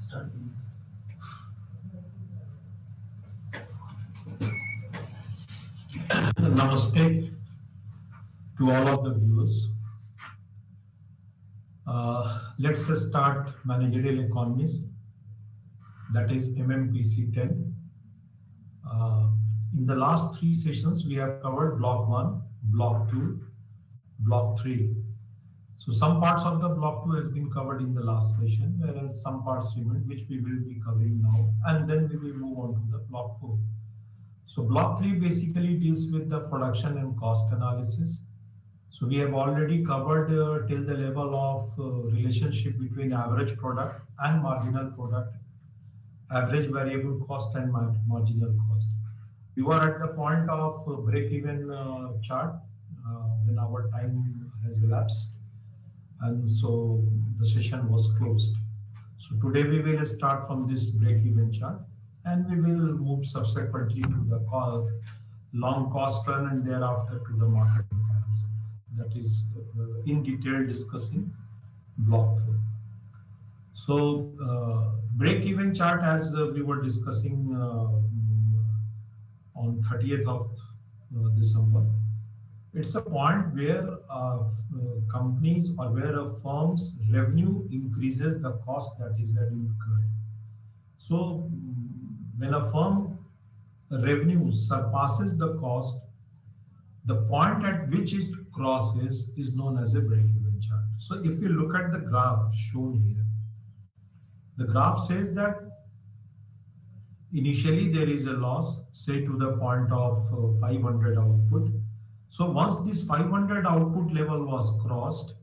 Starting. Namaste to all of the viewers. Let's start Managerial Economies, that is MMPC 10. In the last three sessions, we have covered Block 1, Block 2, Block 3. So some parts of the Block 2 has been covered in the last session, whereas some parts remain, which we will be covering now, and then we will move on to the Block 4. So Block 3 basically deals with the production and cost analysis. So we have already covered till the level of relationship between average product and marginal product, average variable cost and marginal cost. We were at the point of break-even chart when our time has elapsed, and so the session was closed. So today we will start from this break-even chart, and we will move subsequently to the long cost run and thereafter to the market mechanism. That is in detail discussing Block 4. So break-even chart, as we were discussing on 30th of December, it's a point where companies or where a firm's revenue increases the cost that is incurred. So when a firm revenue surpasses the cost, the point at which it crosses is known as a break-even chart. So if you look at the graph shown here, the graph says that initially there is a loss, say to the point of 500 output. So once this 500 output level was crossed,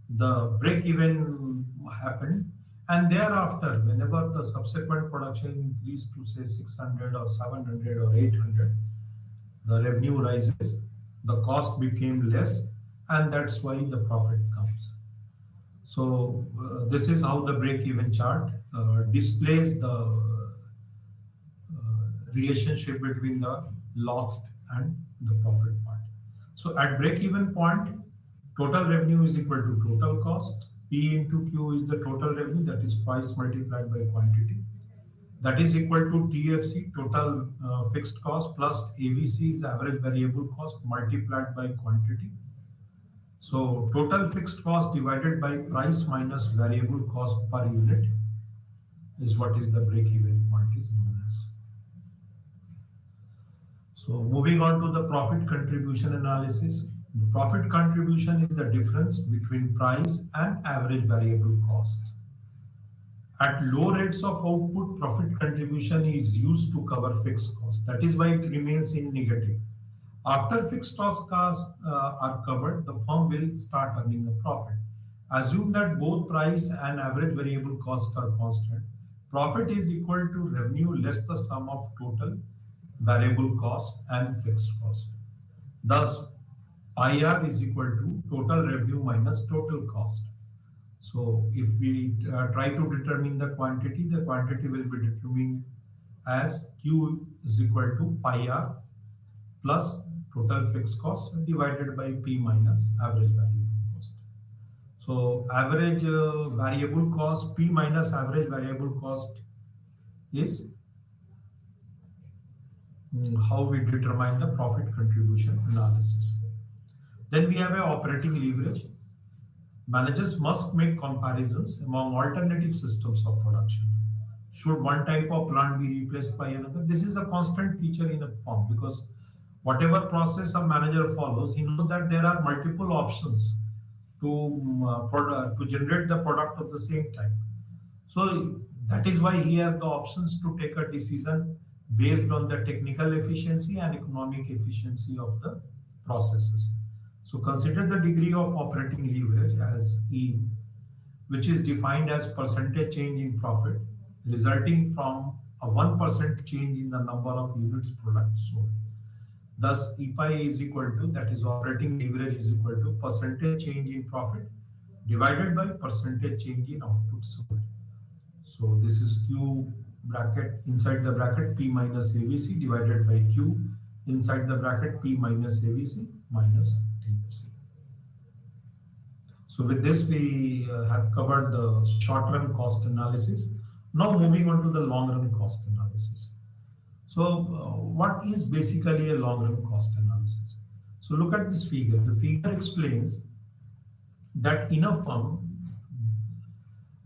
the break-even happened, and thereafter, whenever the subsequent production increased to say 600 or 700 or 800, the revenue rises, the cost became less, and that's why the profit comes. So this is how the break-even chart displays the relationship between the lost and the profit part. So at break-even point, total revenue is equal to total cost. P into Q is the total revenue, that is price multiplied by quantity. That is equal to TFC, total fixed cost, plus AVC is average variable cost multiplied by quantity. So total fixed cost divided by price minus variable cost per unit is what is the break-even point is known as. So moving on to the profit contribution analysis. The profit contribution is the difference between price and average variable costs. At low rates of output, profit contribution is used to cover fixed costs. That is why it remains in negative. After fixed costs are covered, the firm will start earning a profit. Assume that both price and average variable costs are constant. Profit is equal to revenue less the sum of total variable cost and fixed cost. Thus, pi r is equal to total revenue minus total cost. So if we try to determine the quantity will be determined as Q is equal to pi r plus total fixed cost divided by P minus average variable cost. So average variable cost, P minus average variable cost is how we determine the profit contribution analysis. Then we have an operating leverage. Managers must make comparisons among alternative systems of production. Should one type of plant be replaced by another? This is a constant feature in a firm, because whatever process a manager follows, he knows that there are multiple options to generate the product of the same type. So that is why he has the options to take a decision based on the technical efficiency and economic efficiency of the processes. So consider the degree of operating leverage as E, which is defined as percentage change in profit resulting from a 1% change in the number of units product sold. Thus, E pi is equal to, that is operating leverage is equal to percentage change in profit divided by percentage change in output sold. So this is Q bracket, inside the bracket P minus AVC divided by Q, inside the bracket P minus AVC minus TFC. So with this, we have covered the short-run cost analysis. Now moving on to the long run cost analysis. So what is basically a long run cost analysis? So look at this figure. The figure explains that in a firm,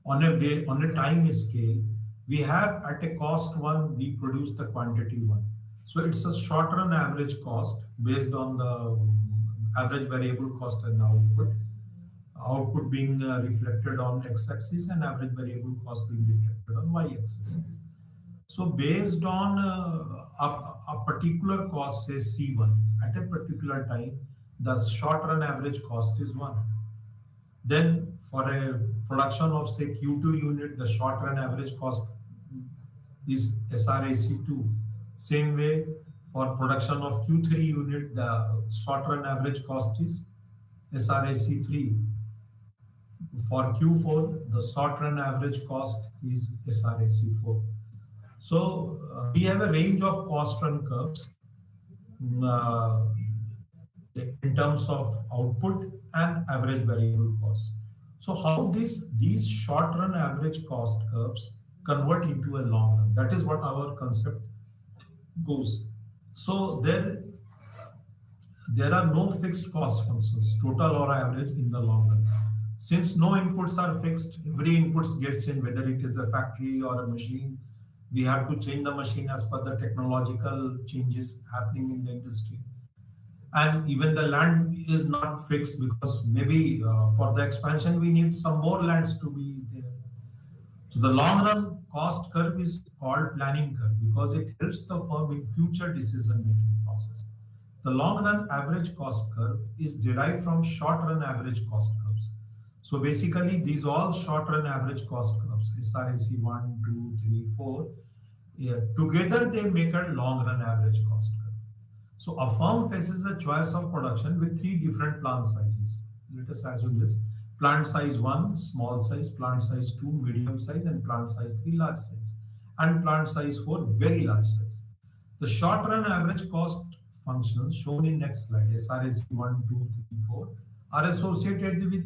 on a time scale, we have at a cost one, we produce the quantity one. So it's a short run average cost based on the average variable cost and output being reflected on x-axis and average variable cost being reflected on y-axis. So based on a particular cost, say C1, at a particular time, the short run average cost is 1. Then for a production of say Q2 unit, the short run average cost is SRAC2. Same way for production of Q3 unit, the short run average cost is SRAC3. For Q4, the short run average cost is SRAC4. So we have a range of cost run curves uh, in terms of output and average variable cost. So how these short run average cost curves convert into a long run? That is what our concept goes. So there are no fixed cost functions, total or average, in the long run. Since no inputs are fixed, every input gets changed, whether it is a factory or a machine. We have to change the machine as per the technological changes happening in the industry. And even the land is not fixed because maybe for the expansion we need some more lands to be there. So the long run cost curve is called planning curve because it helps the firm in future decision making process. The long run average cost curve is derived from short run average cost curves. So basically these all short run average cost curves, SRAC 1, 2, 3, 4, yeah, together they make a long run average cost curve. So a firm faces a choice of production with three different plant sizes. Let us assume this: plant size 1, small size; plant size 2, medium size; and plant size 3, large size; and plant size 4, very large size. The short run average cost functions shown in next slide, SRAC 1, 2, 3, 4, are associated with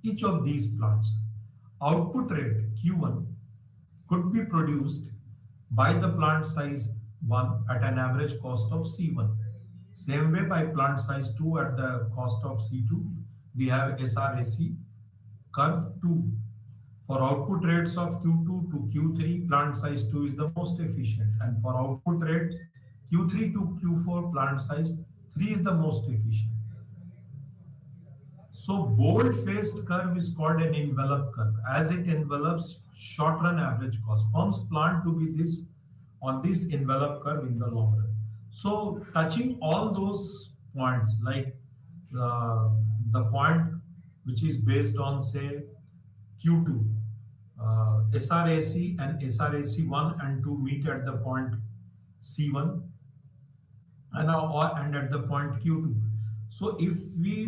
each of these plants. Output rate Q1 could be produced by the plant size 1 at an average cost of C1. Same way by plant size 2 at the cost of C2, we have SRAC curve 2. For output rates of Q2 to Q3, plant size 2 is the most efficient. And for output rates Q3 to Q4, plant size 3 is the most efficient. So bold-faced curve is called an envelope curve as it envelops short-run average cost. Firms plan to be this on this envelope curve in the long run. So touching all those points, like the point which is based on say Q2, SRAC and SRAC 1 and 2 meet at the point C1 and at the point Q2. So if we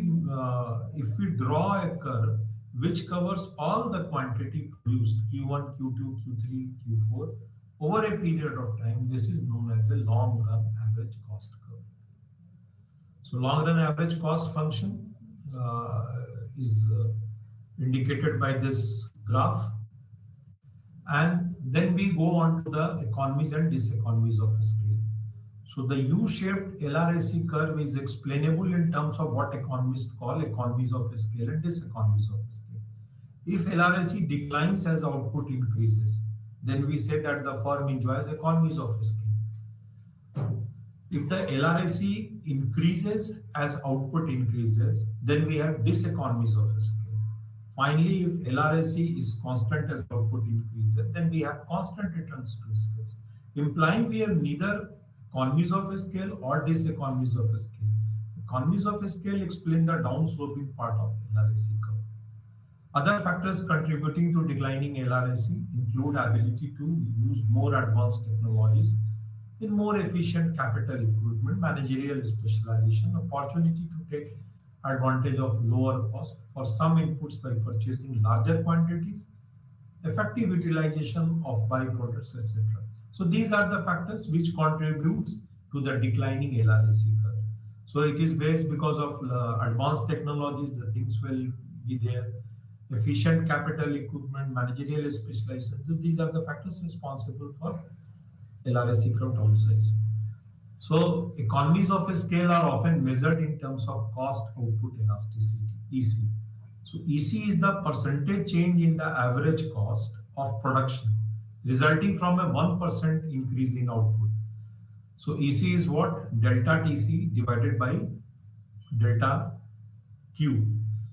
draw a curve which covers all the quantity produced Q1, Q2, Q3, Q4 over a period of time, this is known as a long run average cost curve. So long run average cost function is indicated by this graph. And then we go on to the economies and diseconomies of scale. So the U-shaped LRAC curve is explainable in terms of what economists call economies of scale and diseconomies of scale. If LRAC declines as output increases, then we say that the firm enjoys economies of scale. If the LRAC increases as output increases, then we have diseconomies of scale. Finally, if LRAC is constant as output increases, then we have constant returns to scale, implying we have neither economies of scale or diseconomies of scale. Economies of scale explain the downsloping part of LRAC curve. Other factors contributing to declining LRAC include ability to use more advanced technologies in more efficient capital equipment, managerial specialization, opportunity to take advantage of lower cost for some inputs by purchasing larger quantities, effective utilization of byproducts, etc. So these are the factors which contributes to the declining LRAC curve. So it is based because of advanced technologies, the things will be there. efficient capital equipment, managerial specialization. So these are the factors responsible for LRSC curve downsize. So economies of scale are often measured in terms of cost output elasticity, EC. So EC is the percentage change in the average cost of production resulting from a 1% increase in output. So EC is what? Delta TC divided by delta Q.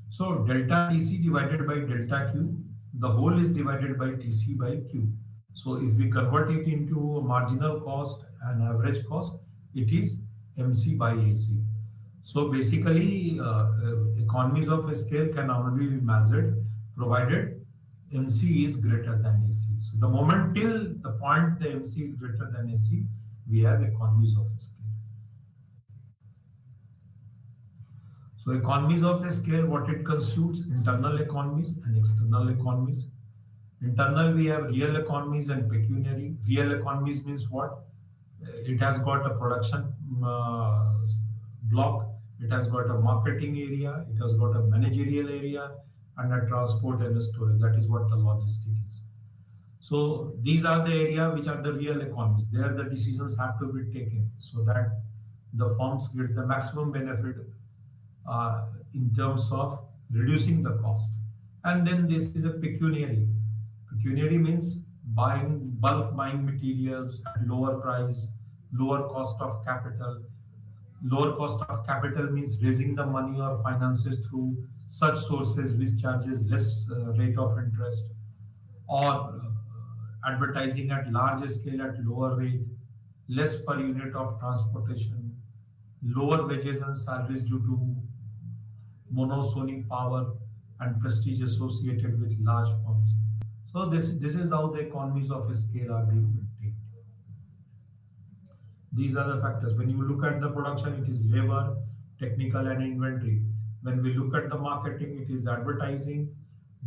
So delta TC divided by delta Q, the whole is divided by TC by Q. So if we convert it into marginal cost and average cost, it is MC by AC. So basically, economies of scale can only be measured provided MC is greater than AC. So the moment till the point the MC is greater than AC, we have economies of scale. So economies of scale, what it constitutes? Internal economies and external economies. Internal, we have real economies and pecuniary. Real economies means what? It has got a production block, it has got a marketing area, it has got a managerial area, and a transport and a storage. That is what the logistic is. So these are the area which are the real economies. There the decisions have to be taken so that the firms get the maximum benefit in terms of reducing the cost. And then this is a pecuniary. Pecuniary means bulk buying materials at lower price, lower cost of capital. Lower cost of capital means raising the money or finances through such sources which charges less rate of interest, or advertising at large scale at lower rate, less per unit of transportation, lower wages and salaries due to monosonic power and prestige associated with large firms. So this is how the economies of scale are being maintained. These are the factors. When you look at the production, it is labor, technical and inventory. When we look at the marketing, it is advertising,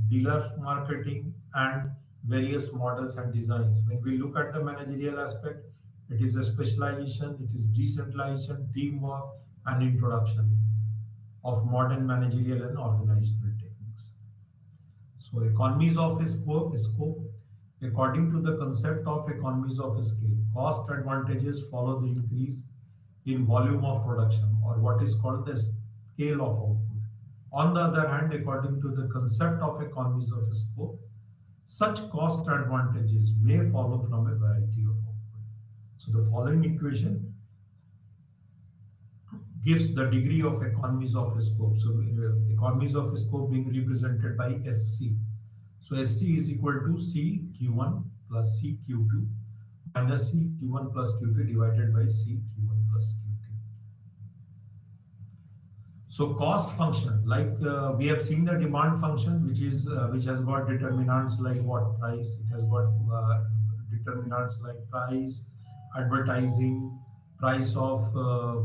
dealer marketing, and various models and designs. When we look at the managerial aspect, it is a specialization, it is decentralization, teamwork, and introduction of modern managerial and organizational techniques. So economies of scope, according to the concept of economies of scale, cost advantages follow the increase in volume of production, or what is called the scale of output. On the other hand, according to the concept of economies of scope, such cost advantages may follow from a variety of output. So the following equation gives the degree of economies of scope. So economies of scope being represented by SC. So SC is equal to CQ1 plus CQ2 minus CQ1 plus Q2 divided by CQ1 plus Q2. So cost function, like we have seen the demand function, which has got determinants like what? Price. It has got determinants like price, advertising, price of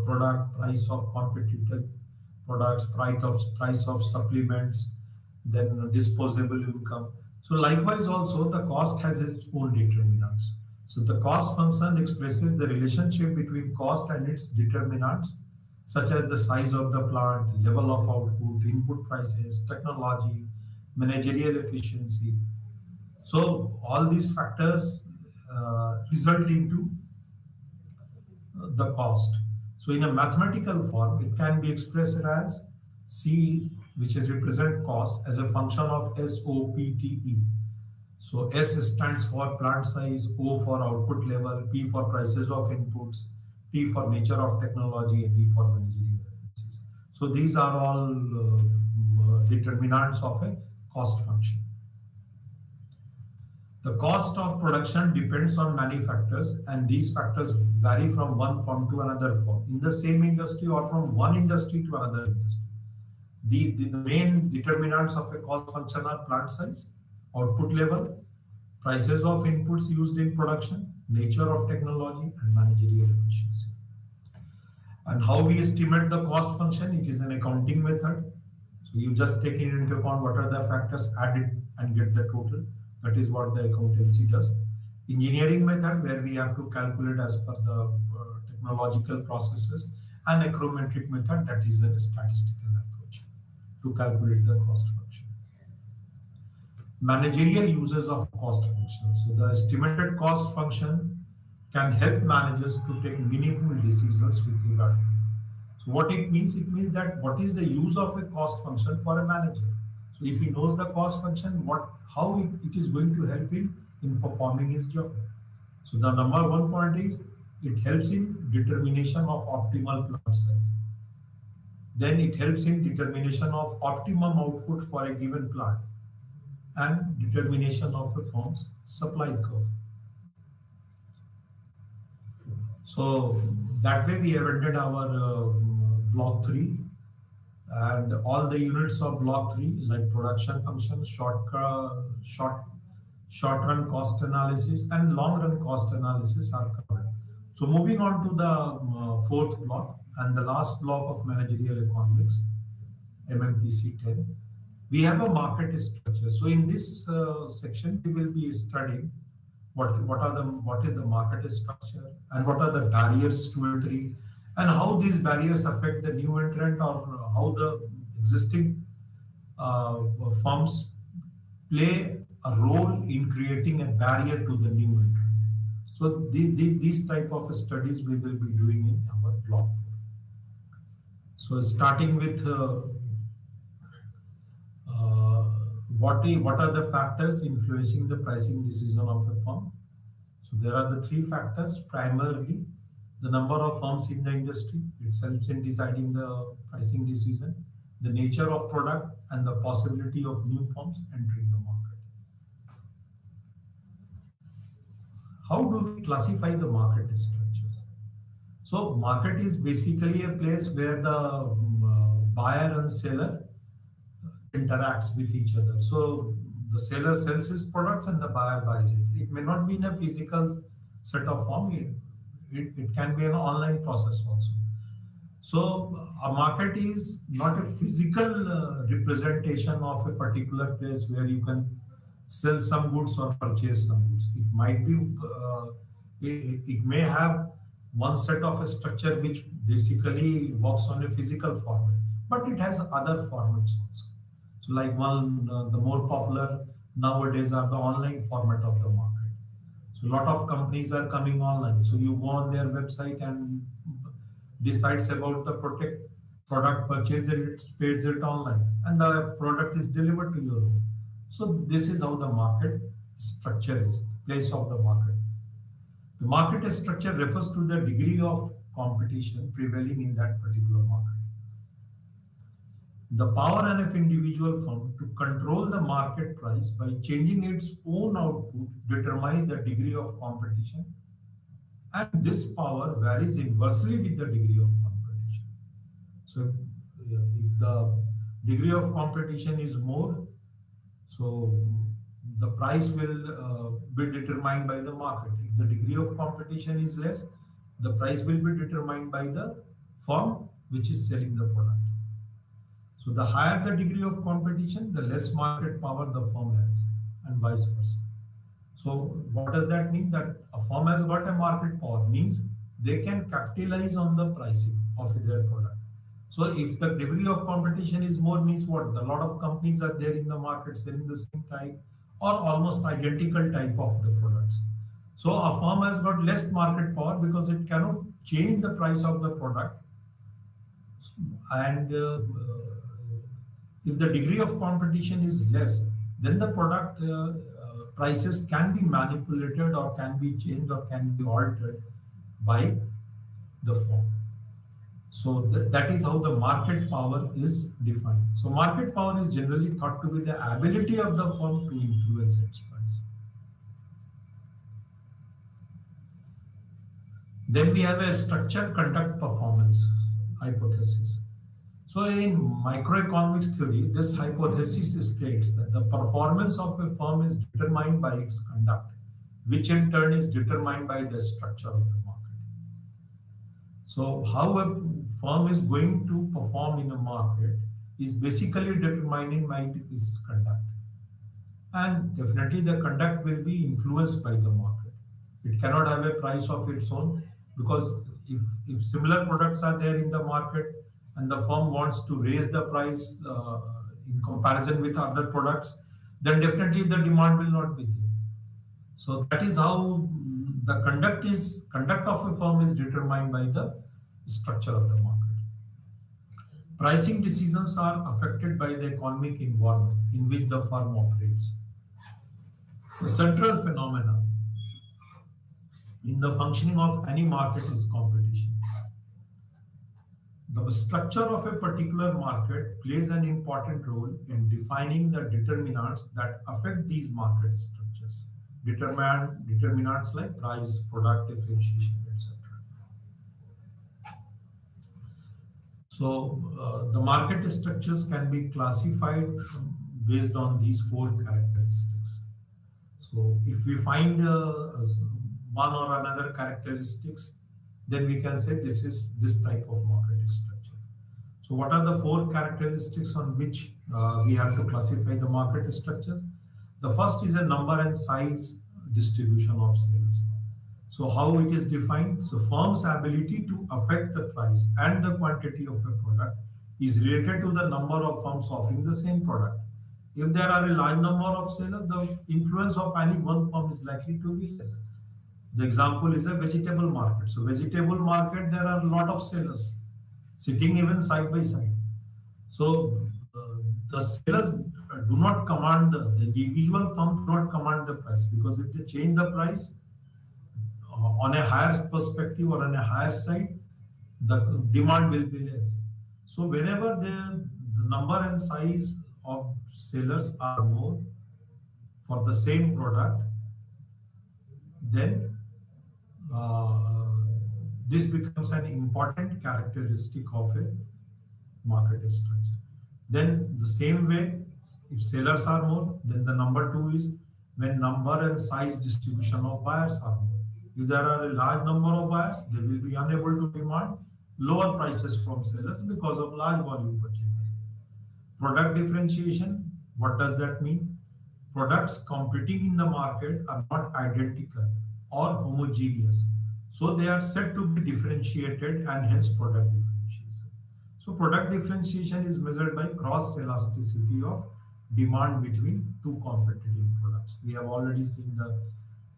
product, price of competitive products, price of supplements, then disposable income. So likewise also the cost has its own determinants. So the cost function expresses the relationship between cost and its determinants, such as the size of the plant, level of output, input prices, technology, managerial efficiency. So all these factors result into the cost. So in a mathematical form, it can be expressed as C, which is represent cost, as a function of SOPTE. So S stands for plant size, O for output level, P for prices of inputs, T for nature of technology, and D for managerial efficiencies. So these are all determinants of a cost function. The cost of production depends on many factors, and these factors vary from one firm to another firm in the same industry or from one industry to another industry. The main determinants of a cost function are plant size, output level, prices of inputs used in production, nature of technology, and managerial efficiency. And how we estimate the cost function? It is an accounting method. So you just take it into account what are the factors, add it and get the total. That is what the accountancy does. Engineering method, where we have to calculate as per the technological processes, and econometric method, that is a statistical approach to calculate the cost function. managerial uses of cost functions. So the estimated cost function can help managers to take meaningful decisions with regard to it. So what it means? It means that what is the use of a cost function for a manager. So if he knows the cost function, how it is going to help him in performing his job. So the number one point is it helps in determination of optimal plant size. Then it helps in determination of optimum output for a given plant and determination of a firm's supply curve. So that way we have ended our block 3, and all the units of block 3 like production function, short run cost analysis and long run cost analysis are covered. So moving on to the fourth block and the last block of managerial economics, MMPC 10. We have a market structure. So in this section, we will be studying what is the market structure and what are the barriers to entry and how these barriers affect the new entrant, or how the existing firms play a role in creating a barrier to the new entrant. So these type of studies we will be doing in our block 4. So starting with what are the factors influencing the pricing decision of a firm? So there are the 3 factors. Primarily, the number of firms in the industry, it helps in deciding the pricing decision, the nature of product, and the possibility of new firms entering the market. How do we classify the market structures? So market is basically a place where the buyer and seller interacts with each other. So the seller sells his products and the buyer buys it. It may not be in a physical set of form. It can be an online process also. So a market is not a physical representation of a particular place where you can sell some goods or purchase some goods. It might be, it may have one set of a structure which basically works on a physical format, but it has other formats also. So like the more popular nowadays are the online format of the market. So a lot of companies are coming online. So you go on their website and decides about the product, purchase it, pays it online, and the product is delivered to your home. So this is how the market structure is, place of the market. The market structure refers to the degree of competition prevailing in that particular market. The power of an individual firm to control the market price by changing its own output determines the degree of competition, and this power varies inversely with the degree of competition. So if the degree of competition is more, so the price will be determined by the market. If the degree of competition is less, the price will be determined by the firm which is selling the product. So the higher the degree of competition, the less market power the firm has, and vice versa. So what does that mean? That a firm has got a market power means they can capitalize on the pricing of their product. So if the degree of competition is more means what? A lot of companies are there in the market selling the same type or almost identical type of the products. So a firm has got less market power because it cannot change the price of the product. And if the degree of competition is less, then the product prices can be manipulated or can be changed or can be altered by the firm. So that is how the market power is defined. So market power is generally thought to be the ability of the firm to influence its price. Then we have a structure, conduct, performance hypothesis. So in microeconomics theory, this hypothesis states that the performance of a firm is determined by its conduct, which in turn is determined by the structure of the market. So how a firm is going to perform in a market is basically determined by its conduct. And definitely the conduct will be influenced by the market. It cannot have a price of its own, because if similar products are there in the market and the firm wants to raise the price in comparison with other products, then definitely the demand will not be there. So that is how the conduct of a firm is determined by the structure of the market. Pricing decisions are affected by the economic environment in which the firm operates. The central phenomenon in the functioning of any market is competition. The structure of a particular market plays an important role in defining the determinants that affect these market structures. Determinants like price, product differentiation, etc. So the market structures can be classified based on these four characteristics. So if we find one or another characteristics, then we can say this is this type of market structure. So what are the four characteristics on which we have to classify the market structures? The first is a number and size distribution of sales. So how it is defined? So firm's ability to affect the price and the quantity of a product is related to the number of firms offering the same product. If there are a large number of sellers, the influence of any one firm is likely to be less. The example is a vegetable market. So vegetable market, there are a lot of sellers sitting even side by side. So the sellers do not command, the individual firm do not command the price, because if they change the price on a higher perspective or on a higher side, the demand will be less. So whenever the number and size of sellers are more for the same product, then this becomes an important characteristic of a market structure. Then the same way, if sellers are more, then the number two is when number and size distribution of buyers are more. If there are a large number of buyers, they will be unable to demand lower prices from sellers because of large volume purchases. Product differentiation, what does that mean? Products competing in the market are not identical or homogeneous. So they are said to be differentiated, and hence product differentiation. So product differentiation is measured by cross elasticity of demand between two competing products. We have already seen the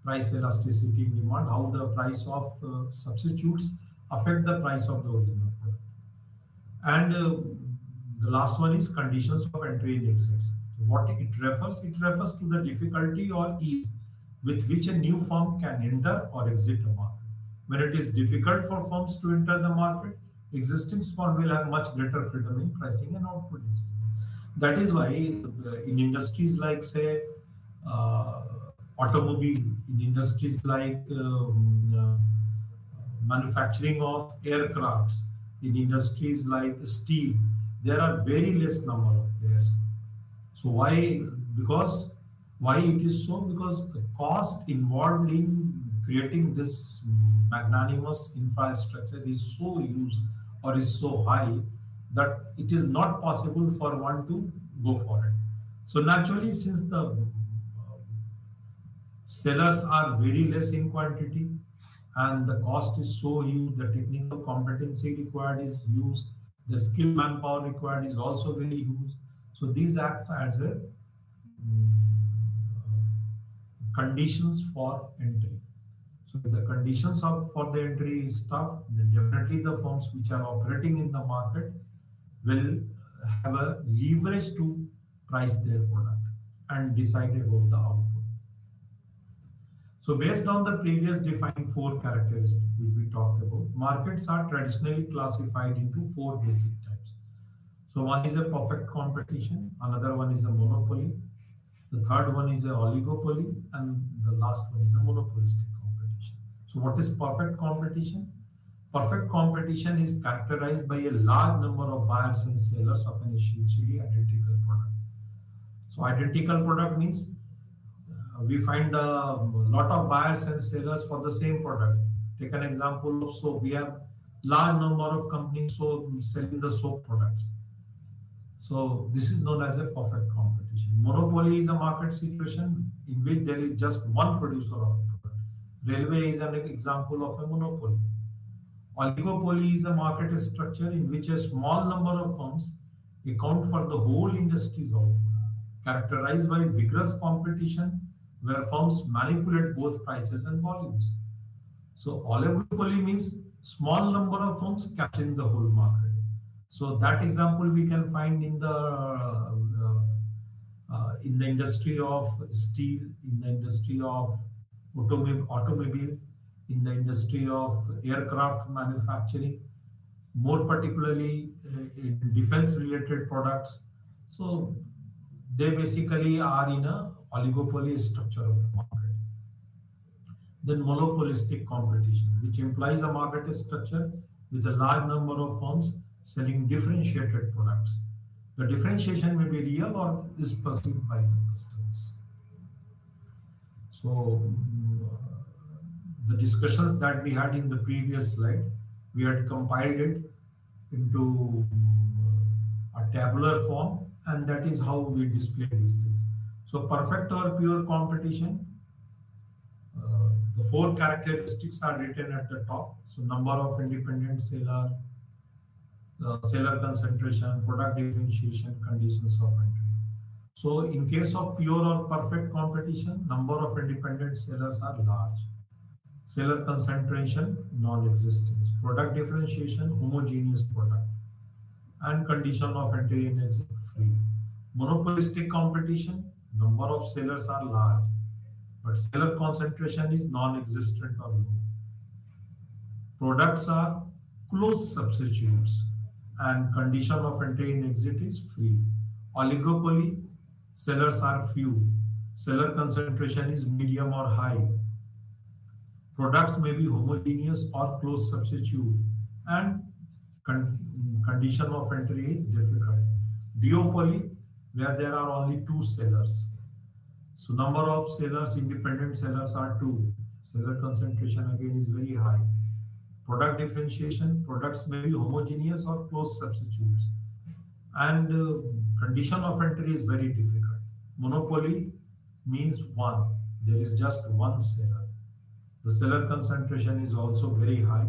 price elasticity in demand, how the price of substitutes affect the price of the original product. And the last one is conditions of entry and exits. What it refers? It refers to the difficulty or ease with which a new firm can enter or exit a market. When it is difficult for firms to enter the market, existing firms will have much greater freedom in pricing and output decisions. That is why in industries like, say, automobile, in industries like manufacturing of aircrafts, in industries like steel, there are very less number of players. So why? Because why it is so? Because the cost involved in creating this magnanimous infrastructure is so huge or is so high that it is not possible for one to go for it. So naturally, since the sellers are very less in quantity and the cost is so huge, the technical competency required is huge, the skill manpower required is also very huge. So these acts as a conditions for entry. So if the conditions for the entry is tough, then definitely the firms which are operating in the market will have a leverage to price their product and decide about the output. So based on the previous defined four characteristics which we talked about, markets are traditionally classified into four basic types. So one is a perfect competition, another one is a monopoly, the third one is a oligopoly, and the last one is a monopolistic competition. So what is perfect competition? Perfect competition is characterized by a large number of buyers and sellers of an essentially identical product. So identical product means we find a lot of buyers and sellers for the same product. Take an example of soap. We have large number of companies selling the soap products. So this is known as a perfect competition. Monopoly is a market situation in which there is just one producer of a product. Railway is an example of a monopoly. Oligopoly is a market structure in which a small number of firms account for the whole industry's output. characterized by vigorous competition where firms manipulate both prices and volumes. So oligopoly means small number of firms capturing the whole market. So that example we can find in the industry of steel, in the industry of automobile, in the industry of aircraft manufacturing, more particularly in defense-related products. So they basically are in a oligopoly structure of the market. Then monopolistic competition, which implies a market structure with a large number of firms selling differentiated products. The differentiation may be real or is perceived by the customers. So the discussions that we had in the previous slide, we had compiled it into a tabular form, and that is how we display these things. So perfect or pure competition, the four characteristics are written at the top. So number of independent seller, seller concentration, product differentiation, conditions of entry. So in case of pure or perfect competition, number of independent sellers are large. Seller concentration, non-existence. Product differentiation, homogeneous product. And condition of entry and exit, free. Monopolistic competition, number of sellers are large, but seller concentration is non-existent or low. Products are close substitutes, and condition of entry and exit is free. Oligopoly, sellers are few. Seller concentration is medium or high. Products may be homogeneous or close substitute, and condition of entry is difficult. Duopoly, where there are only two sellers. So number of sellers, independent sellers are two. Seller concentration again is very high. Product differentiation, products may be homogeneous or close substitutes. And condition of entry is very difficult. Monopoly means one. There is just one seller. The seller concentration is also very high.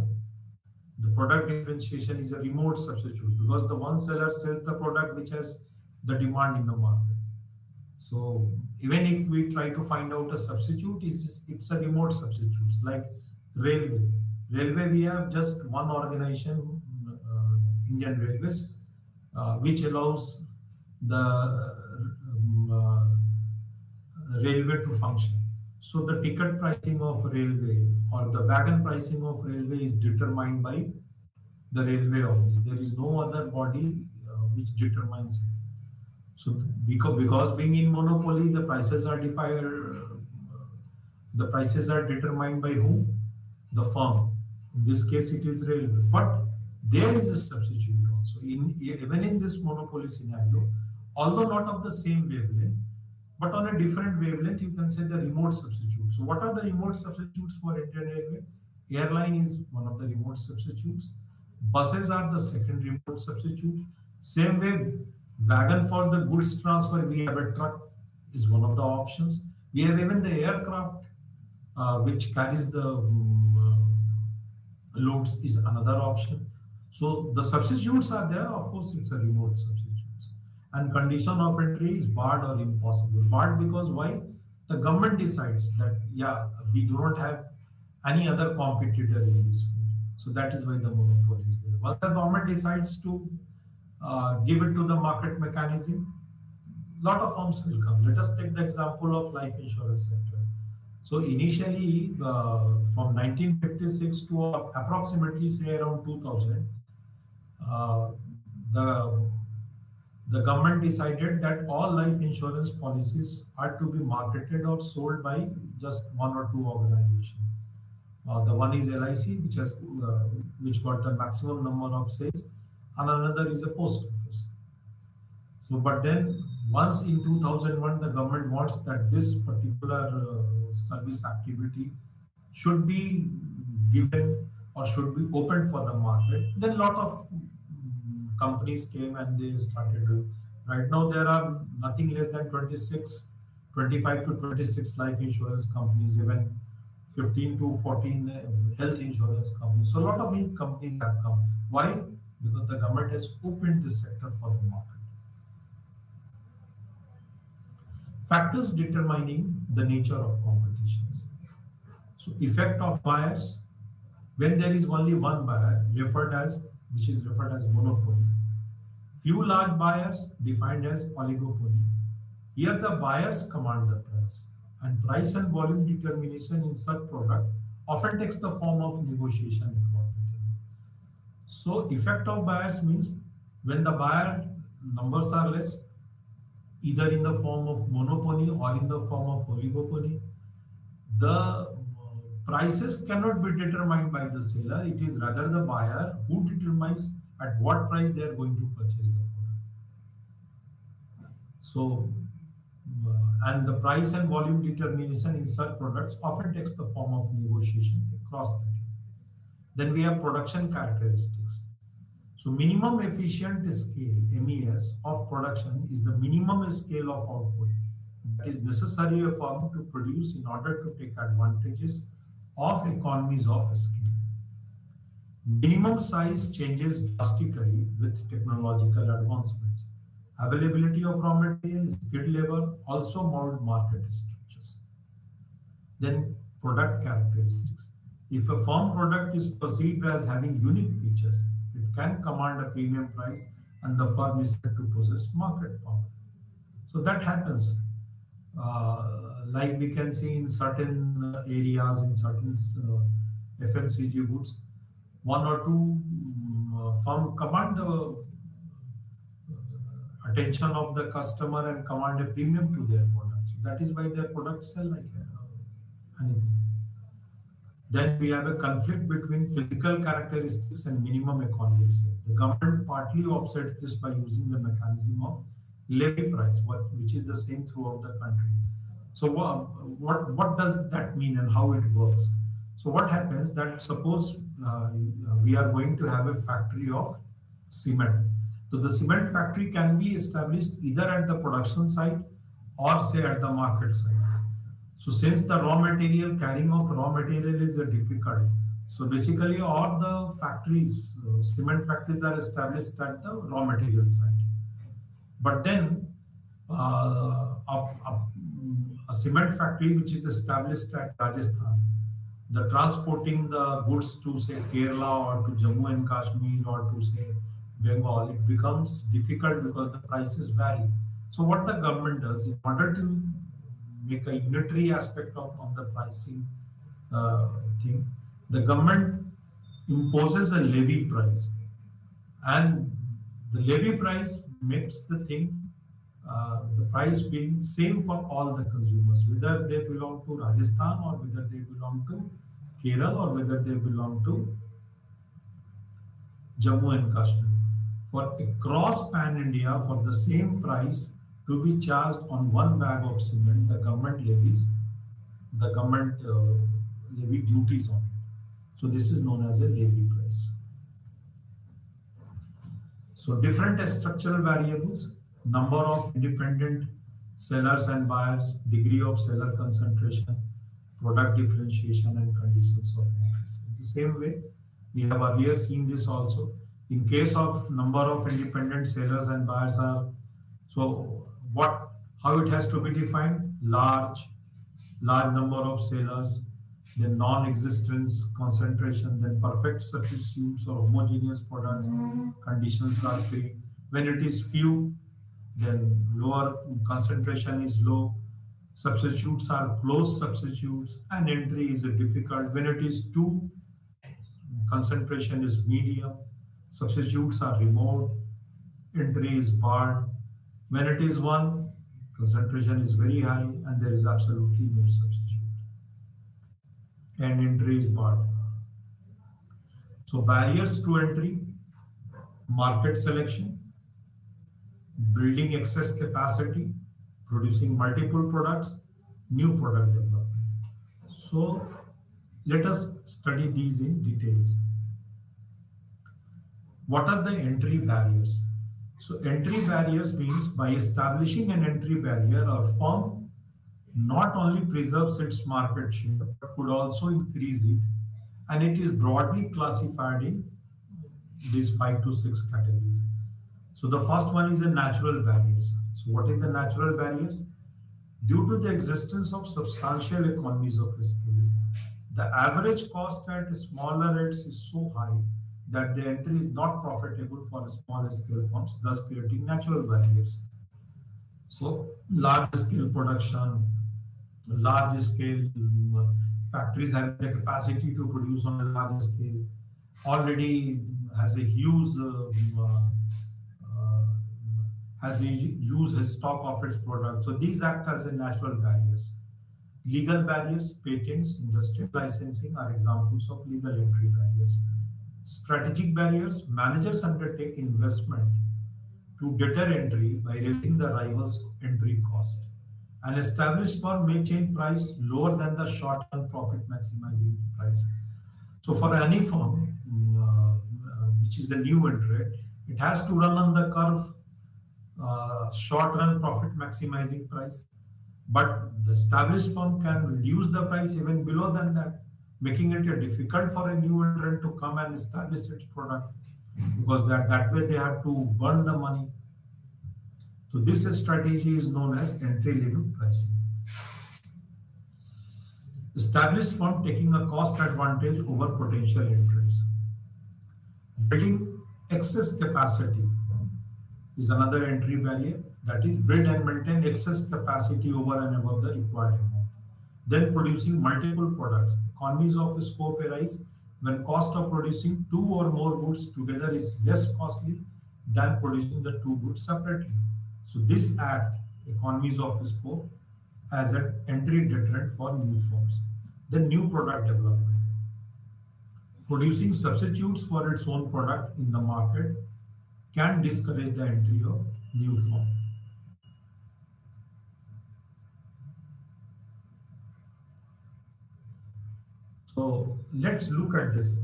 The product differentiation is a remote substitute because the one seller sells the product which has the demand in the market. So even if we try to find out a substitute, it's a remote substitute, like railway. Railway, we have just one organization, Indian Railways, which allows the railway to function. So the ticket pricing of railway or the wagon pricing of railway is determined by the railway only. There is no other body which determines it. So because being in monopoly, the prices are determined by whom? The firm. In this case, it is railway. But there is a substitute also. Even in this monopoly scenario, although not of the same wavelength, but on a different wavelength, you can say the remote substitute. So what are the remote substitutes for Indian Railway? Airline is one of the remote substitutes. Buses are the second remote substitute. Same way, wagon for the goods transfer, we have a truck is one of the options. We have even the aircraft, which carries the loads is another option. So the substitutes are there. Of course, it's a remote substitute. And condition of entry is barred or impossible. Barred because why? The government decides that, yeah, we do not have any other competitor in this field. So that is why the monopoly is there. Once the government decides to give it to the market mechanism, lot of firms will come. Let us take the example of life insurance sector. So initially, from 1956 to approximately say around 2000, the government decided that all life insurance policies are to be marketed or sold by just one or two organizations. The one is LIC, which got the maximum number of sales, and another is a post office. So, but then once in 2001, the government wants that this particular service activity should be given or should be opened for the market. Then a lot of companies came and they started. Right now, there are nothing less than 25 to 26 life insurance companies, even 15 to 14 health insurance companies. So a lot of new companies have come. Why? Because the government has opened this sector for the market. Factors determining the nature of competitions. So effect of buyers, when there is only one buyer, which is referred as monopoly. Few large buyers, defined as oligopoly. Here the buyers command the price, and price and volume determination in such product often takes the form of negotiation across the table. So effect of buyers means when the buyer numbers are less, either in the form of monopoly or in the form of oligopoly, the prices cannot be determined by the seller. It is rather the buyer who determines at what price they are going to purchase the product. So, and the price and volume determination in such products often takes the form of negotiation across the table. Then we have production characteristics. So minimum efficient scale, MES, of production is the minimum scale of output that is necessary for firm to produce in order to take advantages of economies of scale. Minimum size changes drastically with technological advancements. Availability of raw material, skilled labor, also mold market structures. Then product characteristics. If a firm product is perceived as having unique features, it can command a premium price and the firm is said to possess market power. So that happens. Like we can see in certain areas, in certain FMCG goods, one or two firm command the attention of the customer and command a premium to their products. That is why their products sell like anything. Then we have a conflict between physical characteristics and minimum economic scale. The government partly offsets this by using the mechanism of levy price, which is the same throughout the country. So what does that mean and how it works? So what happens that suppose we are going to have a factory of cement. So the cement factory can be established either at the production site or say at the market site. So since the raw material, carrying of raw material is difficult, so basically all the factories, cement factories are established at the raw material site. But then a cement factory which is established at Rajasthan, the transporting the goods to say Kerala or to Jammu and Kashmir or to say Bengal, it becomes difficult because the prices vary. So what the government does in order to make a unitary aspect of the pricing thing, the government imposes a levy price, and the levy price makes the thing, the price being same for all the consumers, whether they belong to Rajasthan or whether they belong to Kerala or whether they belong to Jammu and Kashmir. For across Pan India, for the same price to be charged on one bag of cement, the government levy duties on it. So this is known as a levy price. So different structural variables, number of independent sellers and buyers, degree of seller concentration, product differentiation, and conditions of entry. In the same way, we have earlier seen this also. In case of number of independent sellers and buyers are, so how it has to be defined? Large number of sellers, then non-existence concentration, then perfect substitutes or homogeneous products, conditions are free. When it is few, then lower concentration is low, substitutes are close substitutes, and entry is difficult. When it is two, concentration is medium, substitutes are remote, entry is barred. When it is one, concentration is very high and there is absolutely no substitute, and entry is barred. So barriers to entry: market selection, building excess capacity, producing multiple products, new product development. So let us study these in details. What are the entry barriers? So entry barriers means by establishing an entry barrier, a firm not only preserves its market share, but could also increase it. And it is broadly classified in these 5 to 6 categories. So the first one is the natural barriers. So what is the natural barriers? Due to the existence of substantial economies of scale, the average cost at smaller rates is so high that the entry is not profitable for small scale firms, thus creating natural barriers. So, large scale production, large scale factories having the capacity to produce on a large scale already has a huge uh, has a huge stock of its product. So these act as a natural barriers. Legal barriers, patents, industrial licensing are examples of legal entry barriers. Strategic barriers, managers undertake investment to deter entry by raising the rival's entry cost. An established firm may change price lower than the short-term profit maximizing price. So for any firm, which is a new entrant, it has to run on the curve short-run profit maximizing price. But the established firm can reduce the price even below than that, making it difficult for a new entrant to come and establish its product because that way they have to burn the money. So this strategy is known as entry level pricing. Established firm taking a cost advantage over potential entrants. Building excess capacity is another entry barrier, that is build and maintain excess capacity over and above the required amount. Then producing multiple products. Economies of scope arise when cost of producing two or more goods together is less costly than producing the two goods separately. So this act, economies of scope, as an entry deterrent for new firms. Then new product development. Producing substitutes for its own product in the market can discourage the entry of new firm. So let's look at this.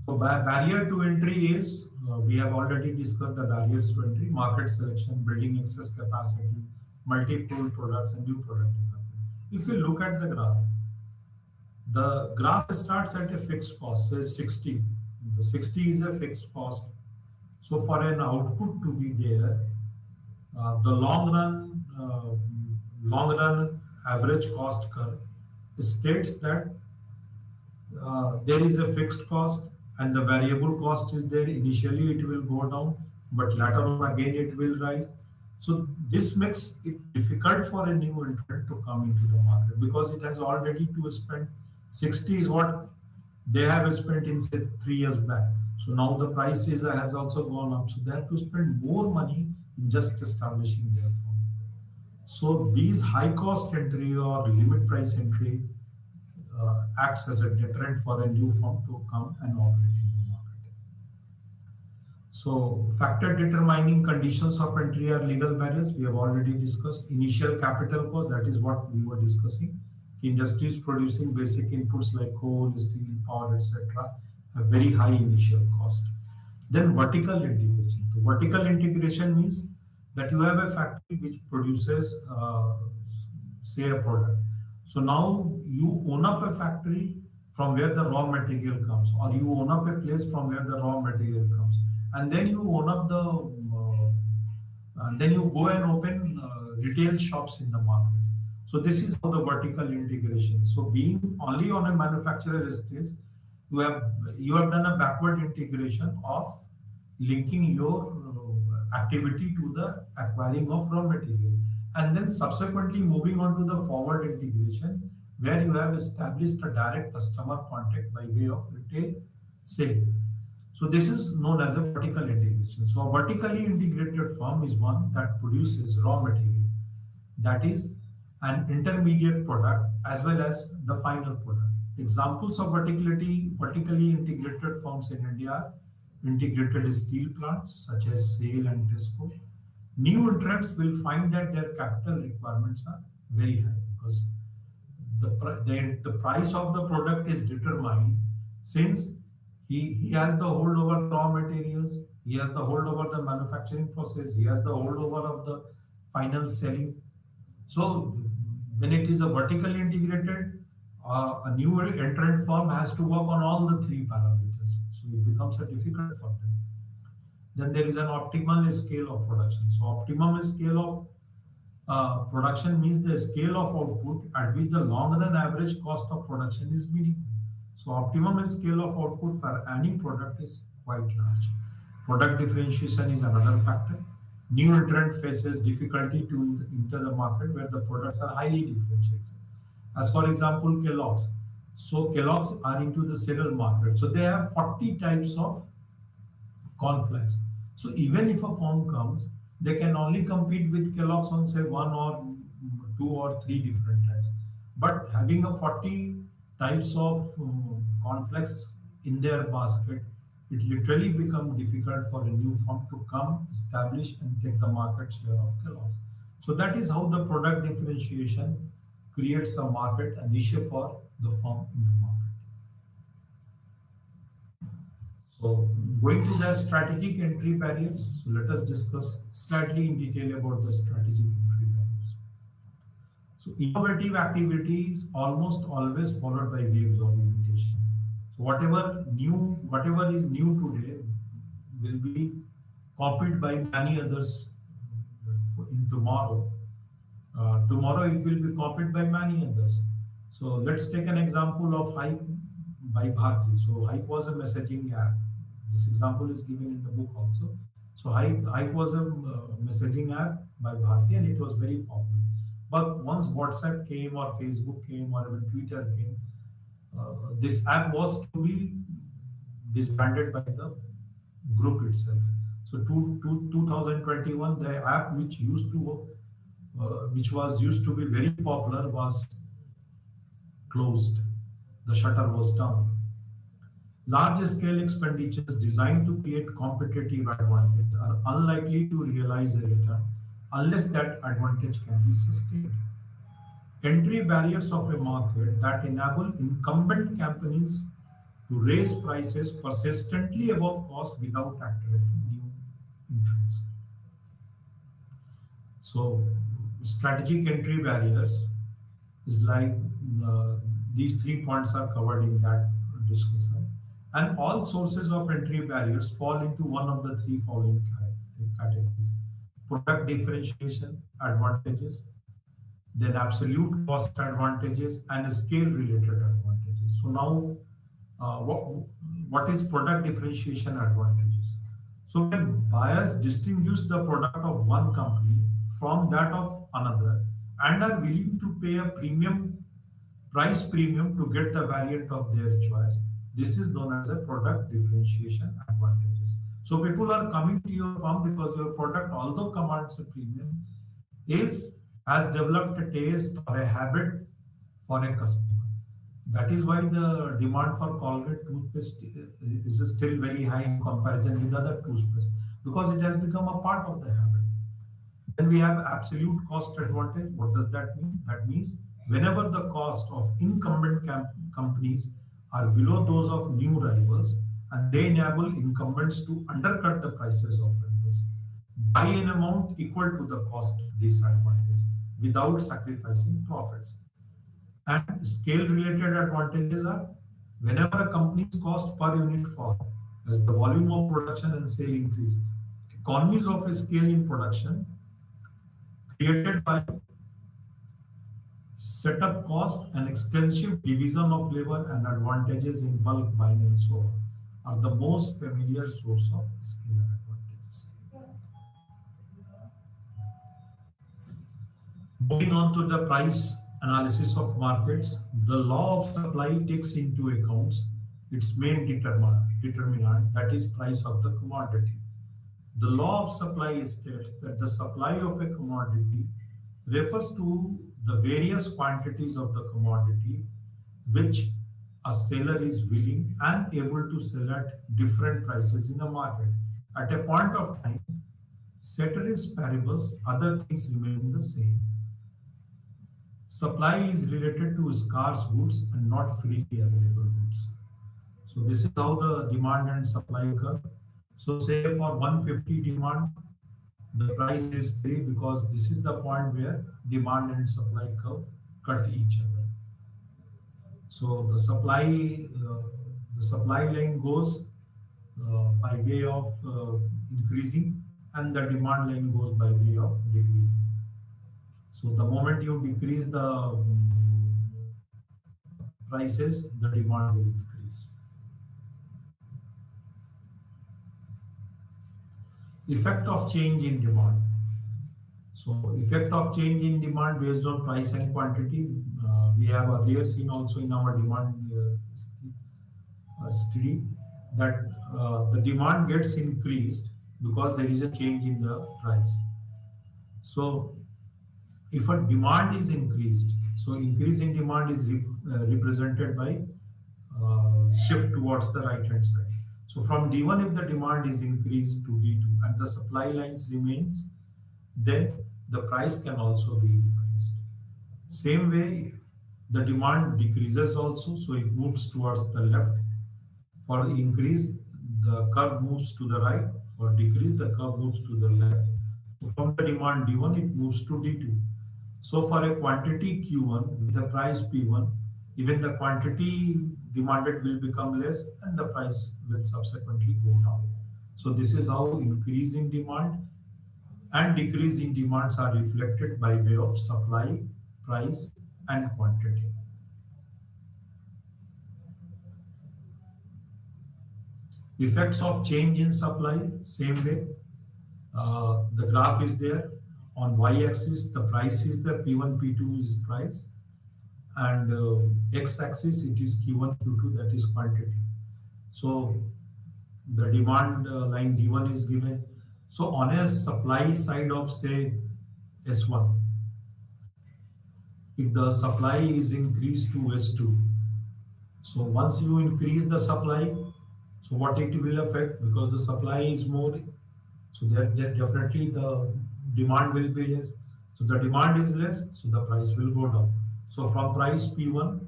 So barrier to entry is, we have already discussed the barriers to entry: market selection, building excess capacity, multiple products, and new product development. If you look at the graph starts at a fixed cost, say 60. The 60 is a fixed cost. So for an output to be there, the long run average cost curve states that there is a fixed cost and the variable cost is there. Initially it will go down, but later on again it will rise. So this makes it difficult for a new entrant to come into the market because it has already to spend 60 is what they have spent in say 3 years back. So now the price has also gone up. So they have to spend more money in just establishing their firm. So these high cost entry or limit price entry acts as a deterrent for a new firm to come and operate in the market. So factor determining conditions of entry are legal barriers. We have already discussed initial capital cost. That is what we were discussing. Industries producing basic inputs like coal, steel, power, etc. have very high initial cost. Then vertical integration. So vertical integration means that you have a factory which produces, say, a product. So now you own up a factory from where the raw material comes, or you own up a place from where the raw material comes, and then you own up and then you go and open retail shops in the market. So this is how the vertical integration. So being only on a manufacturer stage, you have done a backward integration of linking your activity to the acquiring of raw material, and then subsequently moving on to the forward integration where you have established a direct customer contact by way of retail sale. So this is known as a vertical integration. So a vertically integrated firm is one that produces raw material, that is an intermediate product as well as the final product. Examples of vertically integrated firms in India are integrated steel plants such as SAIL and TESCO. New entrants will find that their capital requirements are very high because the price of the product is determined since he has the hold over raw materials, he has the hold over the manufacturing process, he has the hold over of the final selling. So when it is a vertically integrated, a new entrant firm has to work on all the three parameters. So it becomes a difficult for them. Then there is an optimal scale of production. So optimum scale of Production means the scale of output at which the long run average cost of production is minimum. So optimum scale of output for any product is quite large. Product differentiation is another factor. New entrant faces difficulty to enter the market where the products are highly differentiated. As for example, Kellogg's. So Kellogg's are into the cereal market. So they have 40 types of cornflakes. So even if a firm comes, they can only compete with Kellogg's on say one or two or three different types. But having a 40 types of cornflakes in their basket, it literally becomes difficult for a new firm to come, establish, and take the market share of Kellogg's. So that is how the product differentiation creates a market, a niche for the firm in the market. So going to the strategic entry barriers, so let us discuss slightly in detail about the strategic entry barriers. So innovative activity is almost always followed by waves of imitation. So whatever is new today will be copied by many others in tomorrow. Tomorrow it will be copied by many others. So let's take an example of Hype by Bharti. So Hype was a messaging app. This example is given in the book also. So Hype was a messaging app by Bharti and it was very popular. But once WhatsApp came or Facebook came or even Twitter came, this app was to be disbanded by the group itself. So 2021, the app which was used to be very popular was closed. The shutter was down. Large scale expenditures designed to create competitive advantage are unlikely to realize a return unless that advantage can be sustained. Entry barriers of a market that enable incumbent companies to raise prices persistently above cost without attracting new entrants. So, strategic entry barriers is like these 3 points are covered in that discussion. And all sources of entry barriers fall into one of the three following categories: product differentiation advantages, then absolute cost advantages, and scale related advantages. So now, what is product differentiation advantages? So when buyers distinguish the product of one company from that of another and are willing to pay a price premium to get the variant of their choice, this is known as a product differentiation advantages. So people are coming to your firm because your product, although commands a premium, has developed a taste or a habit for a customer. That is why the demand for Colgate toothpaste is still very high in comparison with other toothpaste, because it has become a part of the habit. Then we have absolute cost advantage. What does that mean? That means whenever the cost of incumbent companies are below those of new rivals, and they enable incumbents to undercut the prices of rivals by an amount equal to the cost disadvantage without sacrificing profits. And scale related advantages are whenever a company's cost per unit fall as the volume of production and sale increase. Economies of scale in production created by setup cost and extensive division of labor and advantages in bulk buying and so on are the most familiar source of scale advantages. Moving on to the price analysis of markets, the law of supply takes into account its main determinant, that is price of the commodity. The law of supply states that the supply of a commodity refers to the various quantities of the commodity which a seller is willing and able to sell at different prices in a market. At a point of time, ceteris paribus, other things remain the same. Supply is related to scarce goods and not freely available goods. So this is how the demand and supply curve. So say for 150 demand, the price is 3 because this is the point where demand and supply curve cut each other. So the supply line goes by way of increasing, and the demand line goes by way of decreasing. So the moment you decrease the prices, the demand will increase. Effect of change in demand. So effect of change in demand based on price and quantity. We have earlier seen also in our demand study that the demand gets increased because there is a change in the price. So if a demand is increased, so increase in demand is represented by shift towards the right hand side. So from D1, if the demand is increased to D2 and the supply lines remains, then the price can also be increased. Same way, the demand decreases also, so it moves towards the left. For increase, the curve moves to the right. For decrease, the curve moves to the left. So from the demand D1, it moves to D2. So for a quantity Q1 with the price P1, even the quantity demanded will become less and the price will subsequently go down. So this is how increase in demand and decrease in demands are reflected by way of supply, price, and quantity. Effects of change in supply, same way. The graph is there. On y-axis, the price is there, P1, P2 is price. And x-axis, it is Q1, Q2, that is quantity. So the demand line D1 is given. So on a supply side of, say, S1, if the supply is increased to S2, so once you increase the supply, so what it will affect, because the supply is more, so that definitely the demand will be less. So the demand is less, so the price will go down. So from price P1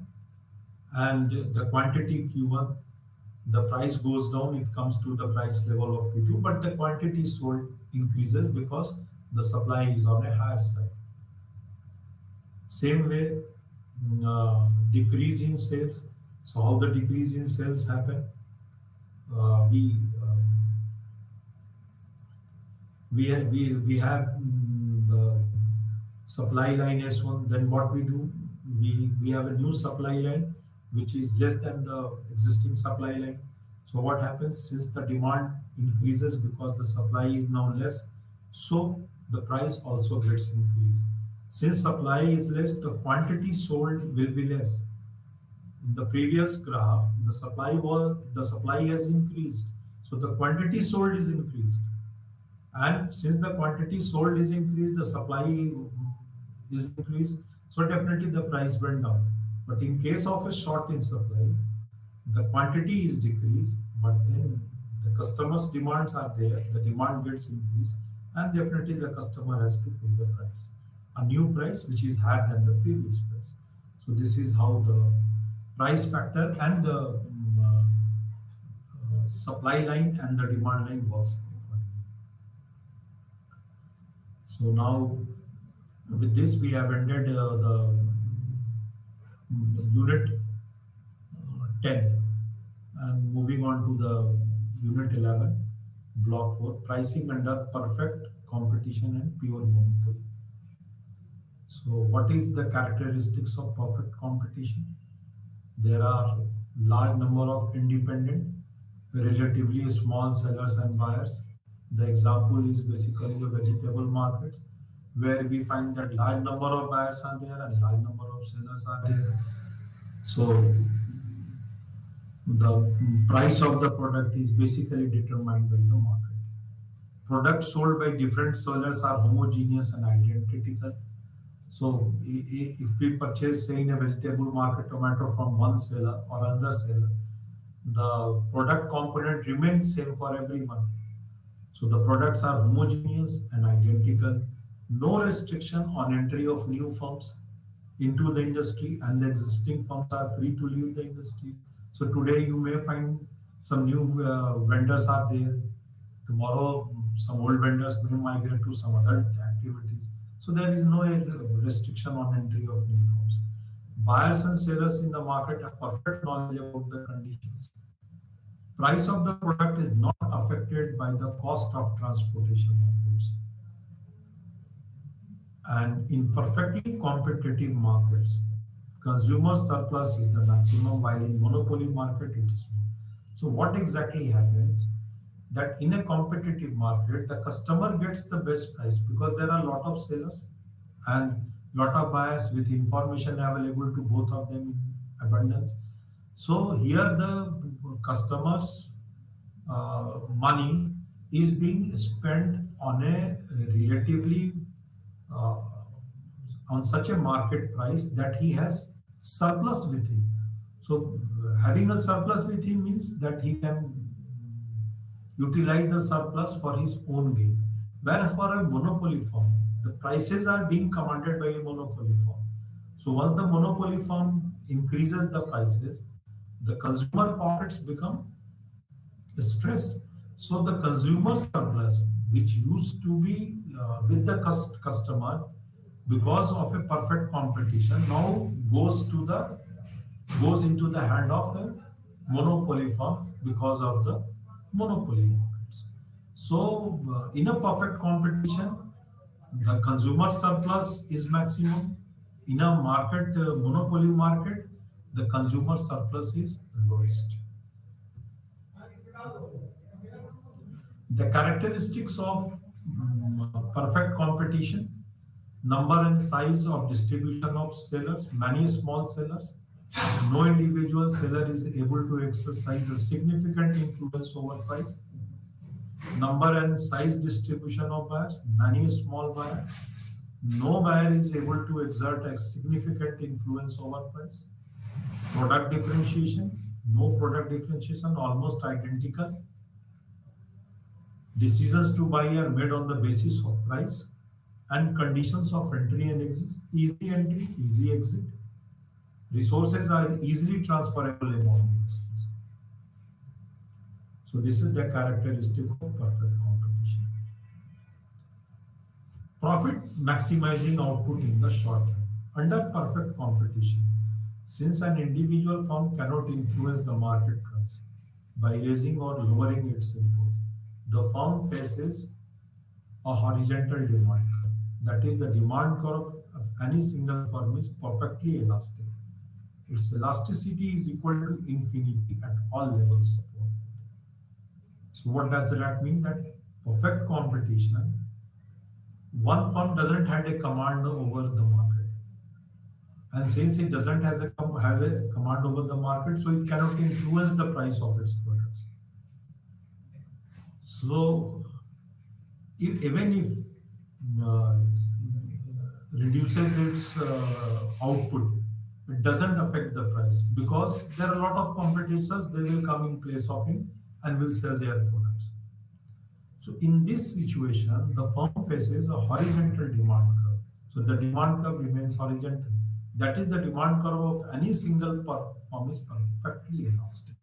and the quantity Q1, the price goes down, it comes to the price level of P2, but the quantity sold increases because the supply is on a higher side. Same way, decrease in sales. So how the decrease in sales happen? We have the supply line S1. Then what we do? We have a new supply line which is less than the existing supply line. So what happens, since the demand increases because the supply is now less, so the price also gets increased. Since supply is less, the quantity sold will be less. In the previous graph, the supply has increased, so the quantity sold is increased. And since the quantity sold is increased, the supply is increased, so definitely the price went down. But in case of a short in supply, the quantity is decreased, but then the customer's demands are there, the demand gets increased, and definitely the customer has to pay the price, a new price which is higher than the previous price. So this is how the price factor and the supply line and the demand line works accordingly. So now with this we have ended the unit 10 and moving on to the unit 11, block 4, pricing under perfect competition and pure monopoly. So what is the characteristics of perfect competition? There are large number of independent, relatively small sellers and buyers. The example is basically the vegetable markets, where we find that large number of buyers are there and large number of sellers are there. So the price of the product is basically determined by the market. Products sold by different sellers are homogeneous and identical. So if we purchase, say, in a vegetable market tomato from one seller or another seller, the product component remains same for everyone. So the products are homogeneous and identical. No restriction on entry of new firms into the industry, and the existing firms are free to leave the industry. So today you may find some new vendors are there. Tomorrow some old vendors may migrate to some other activities. So there is no restriction on entry of new firms. Buyers and sellers in the market have perfect knowledge about the conditions. Price of the product is not affected by the cost of transportation of goods. And in perfectly competitive markets, consumer surplus is the maximum, while in monopoly market it is more. So what exactly happens? That in a competitive market, the customer gets the best price because there are a lot of sellers and lot of buyers with information available to both of them in abundance. So here the customers' money is being spent on a relatively uh, on such a market price that he has surplus with him. So having a surplus with him means that he can utilize the surplus for his own gain. Where for a monopoly firm, the prices are being commanded by a monopoly firm. So once the monopoly firm increases the prices, the consumer pockets become stressed. So the consumer surplus, which used to be with the customer because of a perfect competition, now goes into the hand of a monopoly firm because of the monopoly markets. So in a perfect competition, the consumer surplus is maximum. In a monopoly market, the consumer surplus is lowest. The characteristics of perfect competition: number and size of distribution of sellers, many small sellers. No individual seller is able to exercise a significant influence over price. Number and size distribution of buyers, many small buyers. No buyer is able to exert a significant influence over price. Product differentiation, no product differentiation, almost identical. Decisions to buy are made on the basis of price and conditions of entry and exit. Easy entry, easy exit. Resources are easily transferable among investors. So this is the characteristic of perfect competition. Profit maximizing output in the short run. Under perfect competition, since an individual firm cannot influence the market price by raising or lowering its input, the firm faces a horizontal demand curve. That is, the demand curve of any single firm is perfectly elastic. Its elasticity is equal to infinity at all levels. So what does that mean? That perfect competition, one firm doesn't have a command over the market. And since it doesn't have a command over the market, so it cannot influence the price of its products. So even if uh, reduces its output, it doesn't affect the price because there are a lot of competitors, they will come in place of him and will sell their products. So in this situation, the firm faces a horizontal demand curve. So the demand curve remains horizontal. That is, the demand curve of any single firm is perfectly elastic.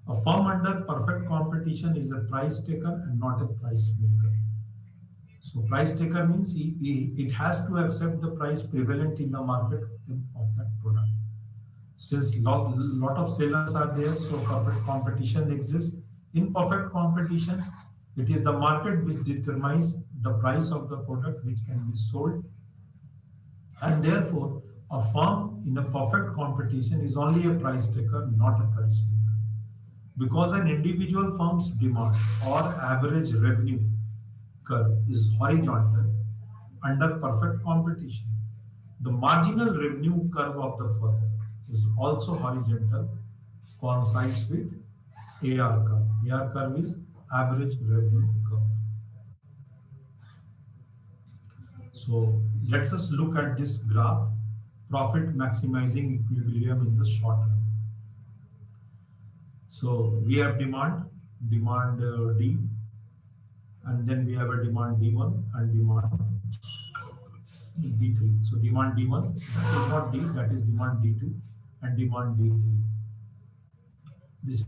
A firm under perfect competition is a price taker and not a price maker. So price taker means it has to accept the price prevalent in the market of that product. Since lot of sellers are there, so perfect competition exists. In perfect competition, it is the market which determines the price of the product which can be sold, and therefore a firm in a perfect competition is only a price taker, not a price maker. Because an individual firm's demand or average revenue curve is horizontal under perfect competition, the marginal revenue curve of the firm is also horizontal, coincides with AR curve. AR curve is average revenue curve. So let's just look at this graph, profit maximizing equilibrium in the short run. So we have demand D, and then we have a demand D1 and demand D3. So demand D1, that is not D, that is demand D2 and demand D3. This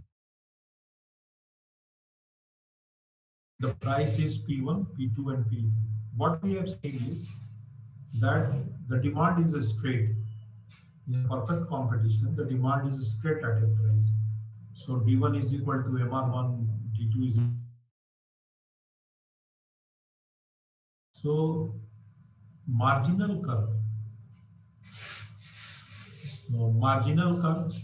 the price is P1, P2 and P3. What we have seen is that the demand is a straight. In perfect competition, the demand is straight at a price. So D1 is equal to MR1, D2 is. So, marginal curve. So marginal cost,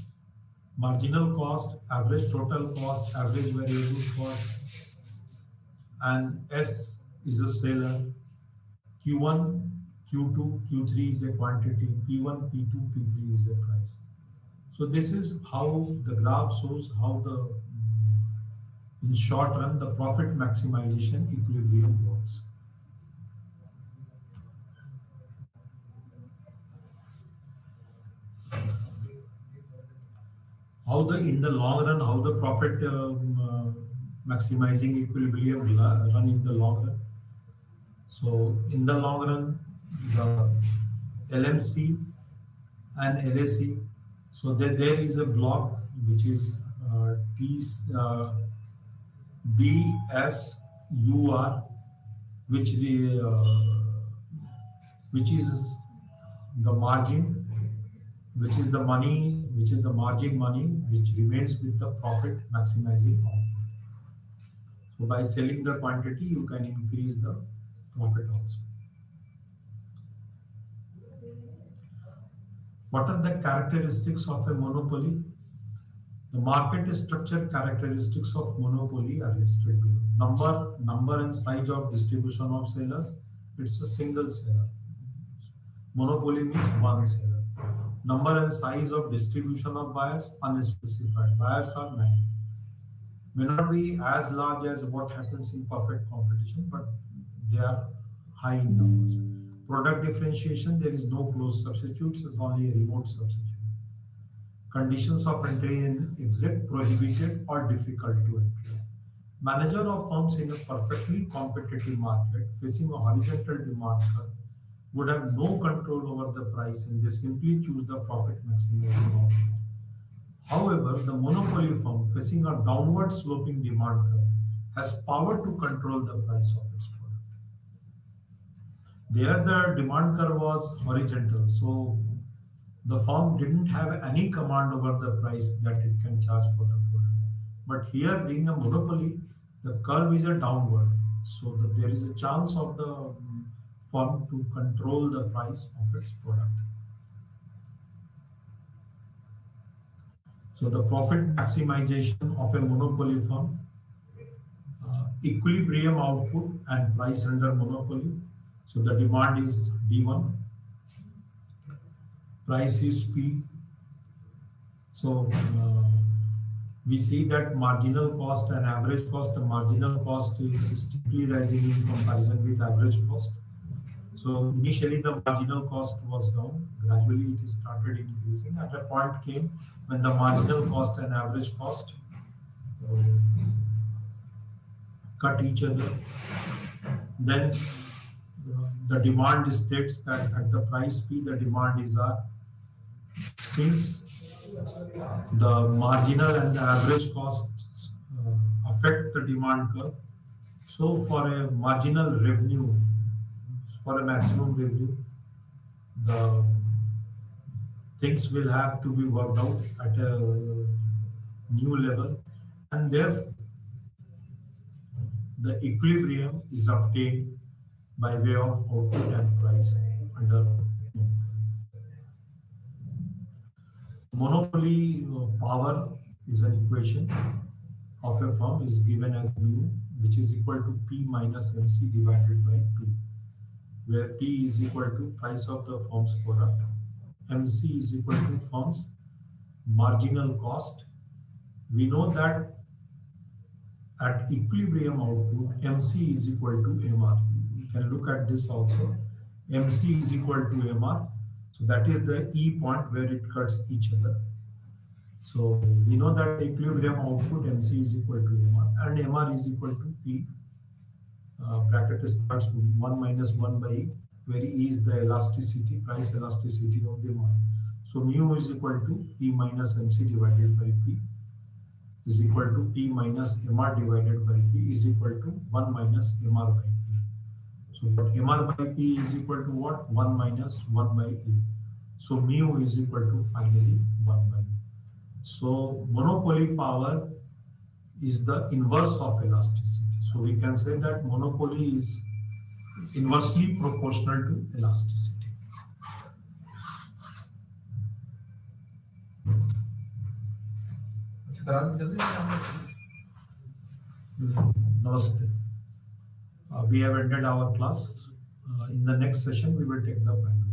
average total cost, average variable cost, and S is a seller. Q1, Q2, Q3 is a quantity, P1, P2, P3 is a price. So this is how the graph shows how in short run, the profit maximization equilibrium works. In the long run, how the profit maximizing equilibrium run in the long run. So in the long run, the LMC and LAC. So there is a block which is T BSUR, which which is the margin, which is the money, which is the margin money, which remains with the profit maximizing output. So by selling the quantity, you can increase the profit also. What are the characteristics of a monopoly? The market structure characteristics of monopoly are listed below. Number and size of distribution of sellers. It's a single seller. Monopoly means one seller. Number and size of distribution of buyers, unspecified. Buyers are many. May not be as large as what happens in perfect competition, but they are high in numbers. Product differentiation, there is no close substitutes, it's only a remote substitute. Conditions of entry and exit, prohibited or difficult to enter. Manager of firms in a perfectly competitive market facing a horizontal demand curve would have no control over the price and they simply choose the profit maximizing option. However, the monopoly firm facing a downward sloping demand curve has power to control the price of its product. There the demand curve was horizontal, so the firm didn't have any command over the price that it can charge for the product. But here, being a monopoly, the curve is a downward, so that there is a chance of the firm to control the price of its product. So the profit maximization of a monopoly firm, equilibrium output and price under monopoly. So the demand is D1, price is P. So we see that marginal cost and average cost, the marginal cost is steeply rising in comparison with average cost. So initially the marginal cost was down, gradually it started increasing. At a point came when the marginal cost and average cost cut each other. Then the demand states that at the price P, the demand is R. Since the marginal and the average costs affect the demand curve, so for a marginal revenue, for a maximum revenue, the things will have to be worked out at a new level, and therefore the equilibrium is obtained by way of output and price under monopoly. Power is an equation of a firm is given as mu, which is equal to P minus MC divided by P, where P is equal to price of the firm's product, MC is equal to firm's marginal cost. We know that at equilibrium output, MC is equal to MR. We can look at this also. MC is equal to MR. So that is the E point where it cuts each other. So we know that equilibrium output MC is equal to MR and MR is equal to P. Bracket starts with 1 minus 1 by E, where E is the elasticity, price elasticity of demand. So mu is equal to P minus MC divided by P is equal to P minus MR divided by P is equal to 1 minus MR by P. So but MR by P is equal to what? 1 minus 1 by E. So mu is equal to finally 1 by E. So monopoly power is the inverse of elasticity. So we can say that monopoly is inversely proportional to elasticity. Namaste. We have ended our class. In the next session, we will take the final.